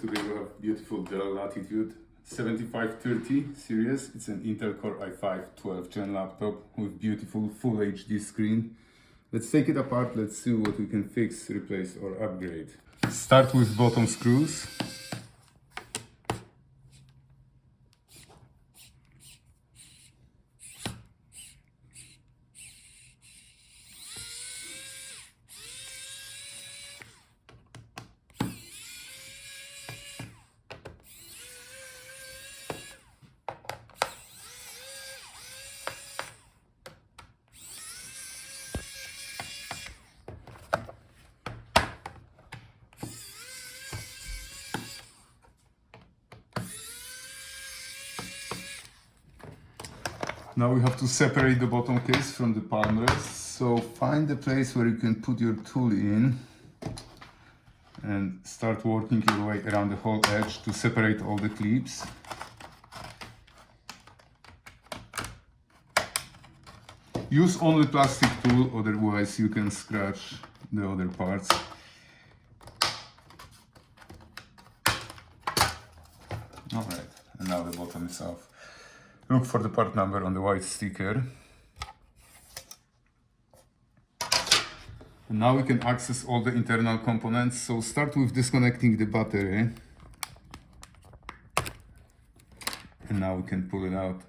Today we have beautiful Dell Latitude 7530 series. It's an Intel Core i5 12th gen laptop with beautiful full HD screen. Let's take it apart, let's see what we can fix, replace or upgrade. Start with bottom screws. Now we have to separate the bottom case from the Palmrest. So find the place where you can put your tool in and start working your way around the whole edge to separate all the clips. Use only plastic tool, otherwise you can scratch the other parts. Alright, and now the bottom is off. Look for the part number on the white sticker. And now we can access all the internal components. So start with disconnecting the battery. And now we can pull it out.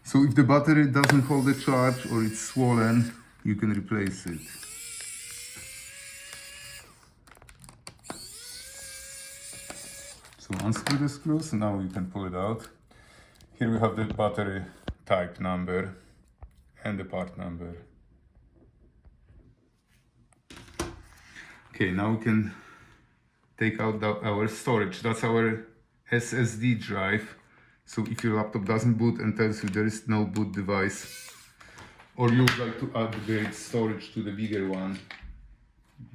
So if the battery doesn't hold the charge or it's swollen, you can replace it. So unscrew the screws and now you can pull it out. Here we have the battery type number and the part number. Okay, now we can take out our storage. That's our SSD drive. So if your laptop doesn't boot and tells you there is no boot device, or you would like to upgrade storage to the bigger one,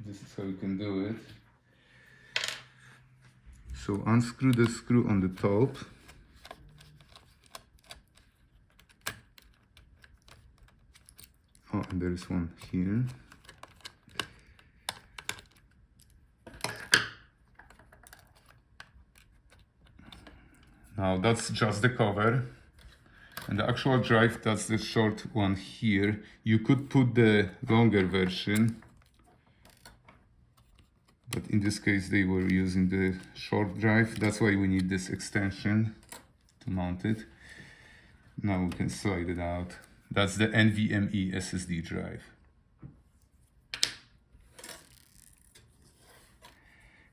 this is how you can do it. So unscrew the screw on the top. Oh, and there is one here. Now that's just the cover. And the actual drive, that's the short one here. You could put the longer version, but in this case they were using the short drive. That's why we need this extension to mount it. Now we can slide it out. That's the NVMe SSD drive.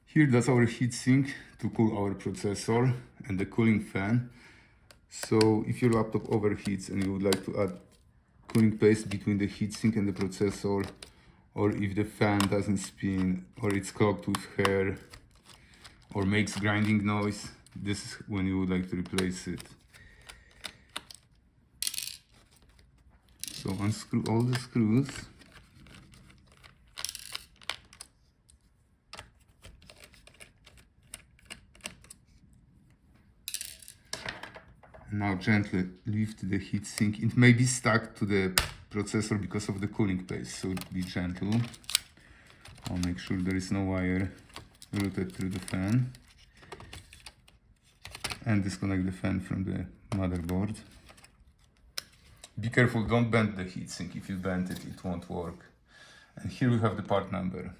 Here, that's our heatsink to cool our processor and the cooling fan. So if your laptop overheats and you would like to add cooling paste between the heatsink and the processor, or if the fan doesn't spin, or it's clogged with hair, or makes grinding noise, this is when you would like to replace it. So unscrew all the screws. Now gently lift the heatsink. It may be stuck to the processor because of the cooling paste, so be gentle. I'll make sure there is no wire routed through the fan. And disconnect the fan from the motherboard. Be careful, don't bend the heatsink. If you bend it, it won't work. And here we have the part number.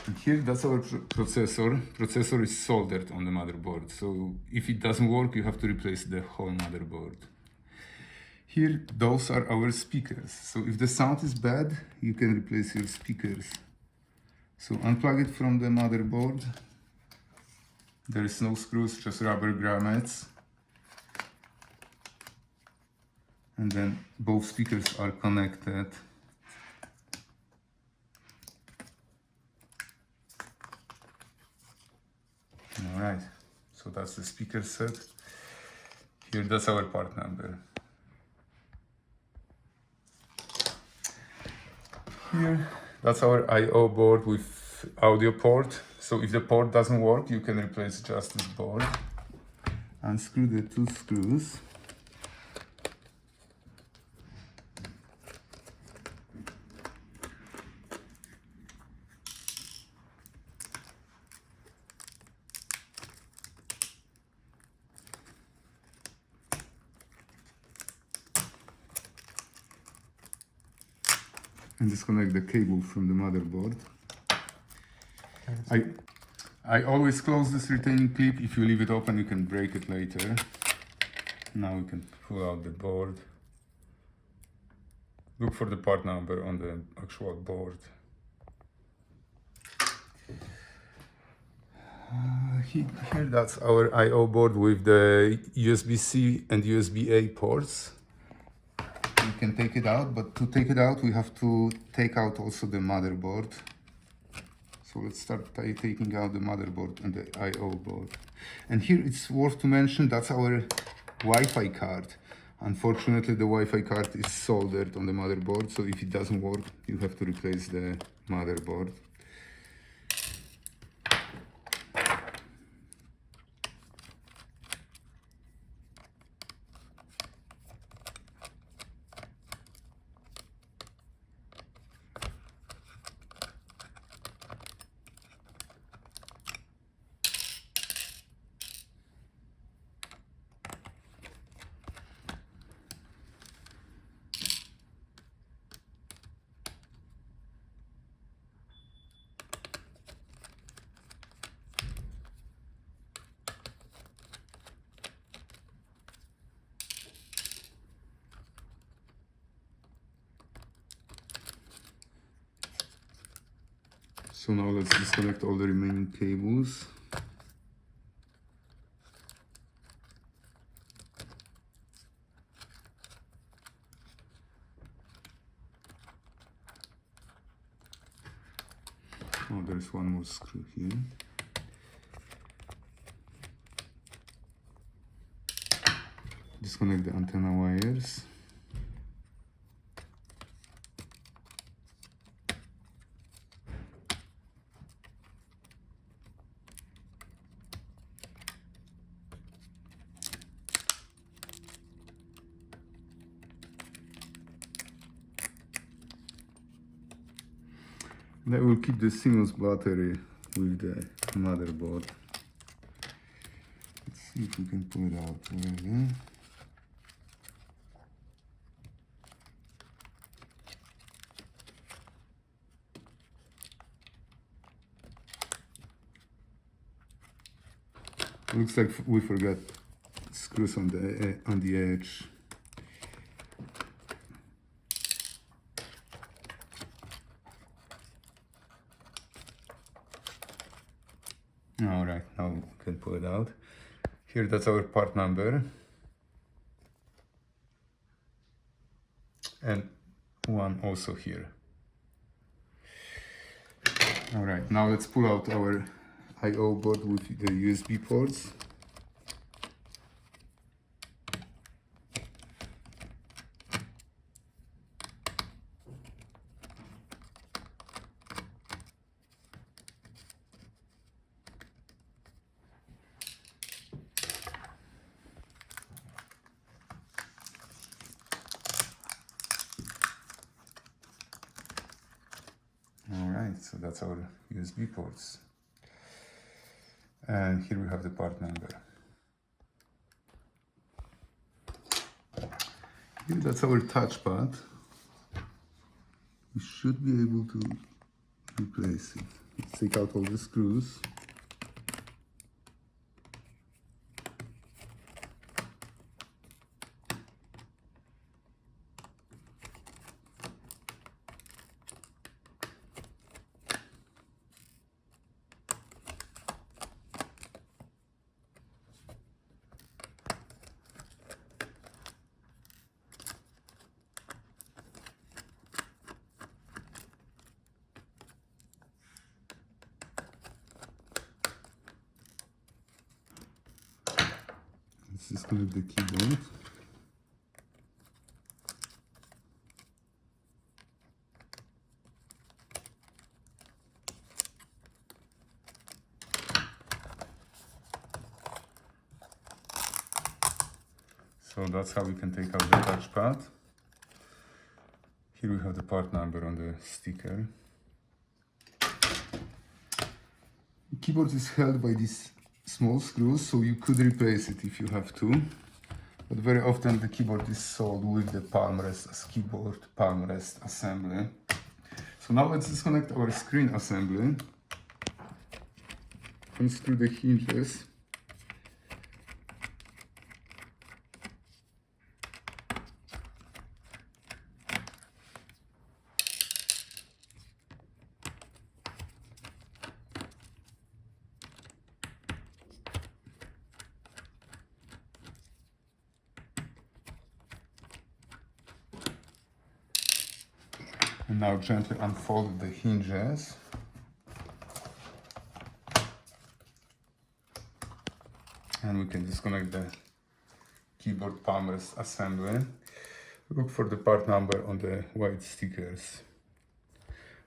And here, that's our processor. Processor is soldered on the motherboard. So if it doesn't work, you have to replace the whole motherboard. Here, those are our speakers. So if the sound is bad, you can replace your speakers. So unplug it from the motherboard. There is no screws, just rubber grommets. And then both speakers are connected. Alright, so that's the speaker set. Here, that's our part number. Here, that's our I/O board with audio port. So if the port doesn't work, you can replace just this board. Unscrew the two screws. and disconnect the cable from the motherboard. I always close this retaining clip. If you leave it open, you can break it later. Now we can pull out the board. Look for the part number on the actual board. Here, that's our I/O board with the USB-C and USB-A ports. You can take it out, but to take it out, we have to take out also the motherboard. So let's start taking out the motherboard and the I/O board. And here it's worth to mention that's our Wi-Fi card. Unfortunately, the Wi-Fi card is soldered on the motherboard, so if it doesn't work, you have to replace the motherboard. So now let's disconnect all the remaining cables. Oh, there's one more screw here. Disconnect the antenna wires. And I will keep the CMOS battery with the motherboard. Let's see if we can pull it out already. Looks like we forgot screws on the edge. All right, now we can pull it out. Here, that's our part number. And one also here. All right, now let's pull out our I/O board with the USB ports. So that's our USB ports. And here we have the part number. Here that's our touchpad. We should be able to replace it. Let's take out all the screws. Let's disconnect the keyboard. So that's how we can take out the touchpad. Here we have the part number on the sticker. The keyboard is held by these small screws, so you could replace it if you have to. But very often the keyboard is sold with the Palmrest as keyboard Palmrest assembly. So now let's disconnect our screen assembly. Unscrew the hinges. And now gently unfold the hinges. And we can disconnect the keyboard Palmrest assembly. Look for the part number on the white stickers.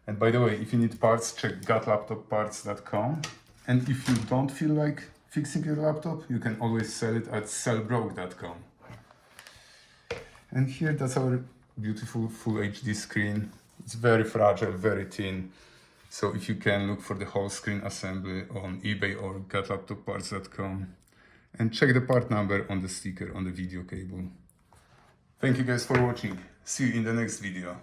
And by the way, if you need parts, check gotlaptopparts.com. And if you don't feel like fixing your laptop, you can always sell it at sellbroke.com. And here, that's our beautiful full HD screen. It's very fragile, very thin. So if you can, look for the whole screen assembly on eBay or gotlaptopparts.com. And check the part number on the sticker on the video cable. Thank you guys for watching. See you in the next video.